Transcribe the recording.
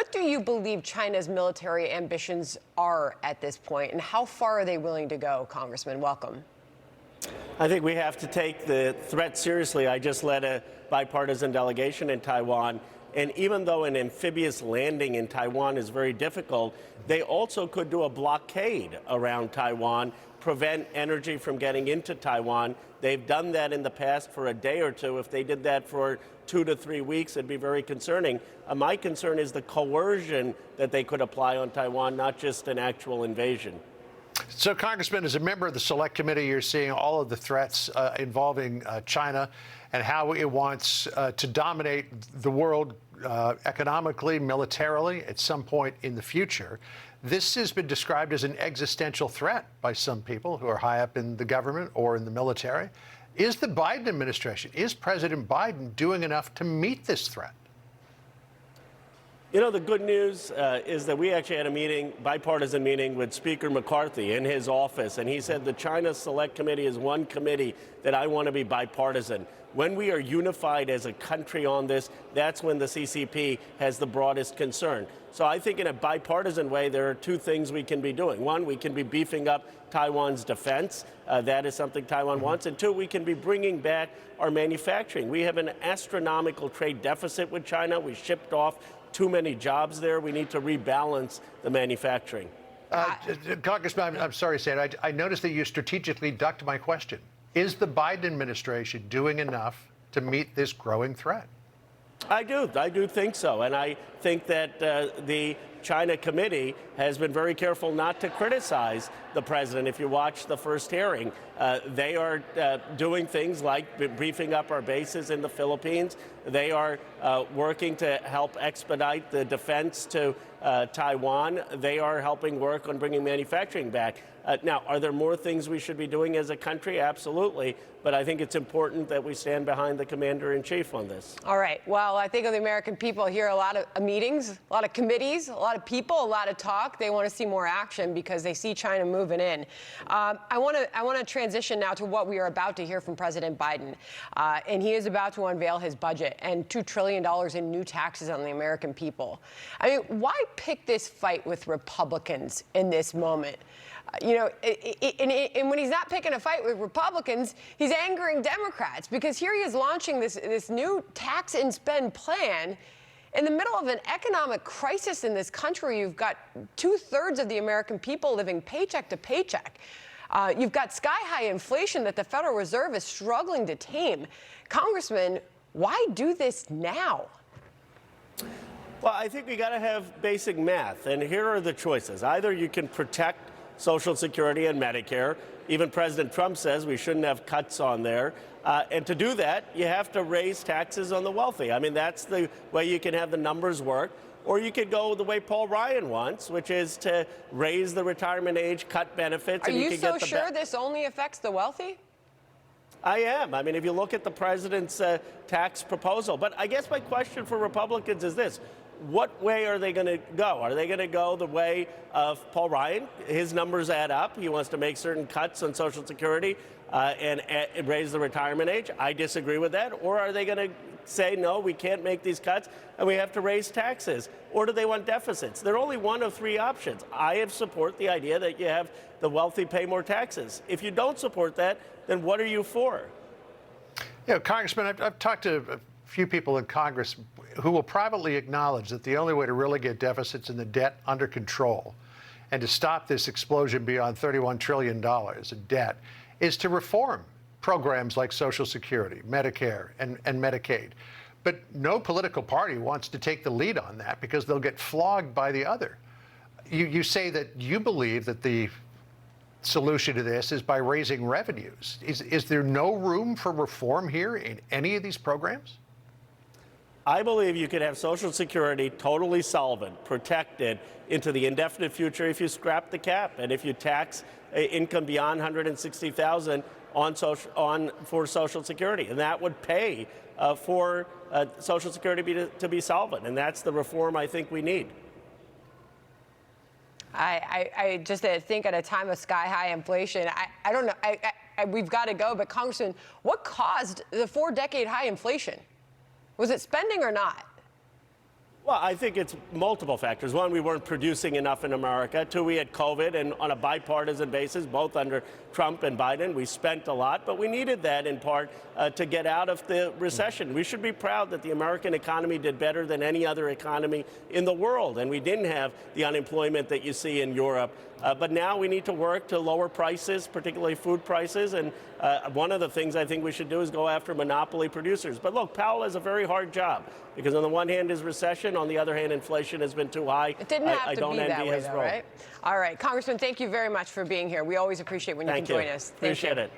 What do you believe China's military ambitions are at this point, and how far are they willing to go? Congressman, welcome. I think we have to take the threat seriously. I just led a bipartisan delegation in Taiwan, and even though an amphibious landing in Taiwan is very difficult, they also could do a blockade around Taiwan, prevent energy from getting into Taiwan. They've done that in the past for a day or two. If they did that for 2 to 3 weeks, it'd be very concerning. My concern is the coercion that they could apply on Taiwan, not just an actual invasion. So, Congressman, as a member of the Select Committee, you're seeing all of the threats involving China and how it wants to dominate the world economically, militarily, at some point in the future. This has been described as an existential threat by some people who are high up in the government or in the military. Is the Biden administration, is President Biden doing enough to meet this threat? You know, the good news is that we actually had a meeting, bipartisan meeting, with Speaker McCarthy in his office, and he said the China Select Committee is one committee that I want to be bipartisan. When we are unified as a country on this, that's when the CCP has the broadest concern. So I think in a bipartisan way, there are two things we can be doing. One, we can be beefing up Taiwan's defense. That is something Taiwan wants. And two, we can be bringing back our manufacturing. We have an astronomical trade deficit with China. We shipped off too many jobs there. We need to rebalance the manufacturing. Congressman, I'm sorry to say it. I noticed that you strategically ducked my question. Is the Biden administration doing enough to meet this growing threat? I do think so. And I think that the China committee has been very careful not to criticize the president. If you watch the first hearing, they are doing things like beefing up our bases in the Philippines. They are working to help expedite the defense to Taiwan. They are helping work on bringing manufacturing back. Now, are there more things we should be doing as a country? Absolutely. But I think it's important that we stand behind the commander-in-chief on this. All right. Well, I think of the American people here, a lot of meetings, a lot of committees, a lot of people, a lot of talk. They want to see more action because they see China moving in. I want to transition now to what we are about to hear from President Biden. And he is about to unveil his budget and $2 trillion in new taxes on the American people. I mean, why pick this fight with Republicans in this moment? You know, and when he's not picking a fight with Republicans, he's angering Democrats because here he is launching this new tax and spend plan in the middle of an economic crisis in this country. You've got 2/3 of the American people living paycheck to paycheck. You've got sky-high inflation that the Federal Reserve is struggling to tame. Congressman, why do this now? Well, I think we got to have basic math, and here are the choices. Either you can protect Social Security and Medicare. Even President Trump says we shouldn't have cuts on there. And to do that, you have to raise taxes on the wealthy. I mean, that's the way you can have the numbers work. Or you could go the way Paul Ryan wants, which is to raise the retirement age, cut benefits. Are you so sure this only affects the wealthy? I am. I mean, if you look at the president's tax proposal. But I guess my question for Republicans is this. What way are they going to go? Are they going to go the way of Paul Ryan? His numbers add up. He wants to make certain cuts on Social Security and raise the retirement age. I disagree with that. Or are they going to say, no, we can't make these cuts and we have to raise taxes? Or do they want deficits? They're only one of three options. I support the idea that you have the wealthy pay more taxes. If you don't support that, then what are you for? You know, Congressman, I've talked to a few people in Congress who will privately acknowledge that the only way to really get deficits and the debt under control and to stop this explosion beyond $31 trillion in debt is to reform programs like Social Security, Medicare, and Medicaid. But no political party wants to take the lead on that because they'll get flogged by the other. You say that you believe that the solution to this is by raising revenues. Is there no room for reform here in any of these programs? I believe you could have Social Security totally solvent, protected into the indefinite future if you scrap the cap and if you tax income beyond $160,000 for Social Security, and that would pay for Social Security to be solvent, and that's the reform I think we need. I just think at a time of sky-high inflation, I don't know, we've got to go, but Congressman, what caused the 4-decade high inflation? Was it spending or not? Well, I think it's multiple factors. One, we weren't producing enough in America. Two, we had COVID, and on a bipartisan basis, both under Trump and Biden, we spent a lot, but we needed that in part to get out of the recession. We should be proud that the American economy did better than any other economy in the world, and we didn't have the unemployment that you see in Europe. But now we need to work to lower prices, particularly food prices, and one of the things I think we should do is go after monopoly producers. But look, Powell has a very hard job, because on the one hand is recession, on the other hand inflation has been too high. It didn't have to don't be that envy way, his though, role. right? All right, Congressman, thank you very much for being here. We always appreciate when you can join us. Thank Appreciate you. it.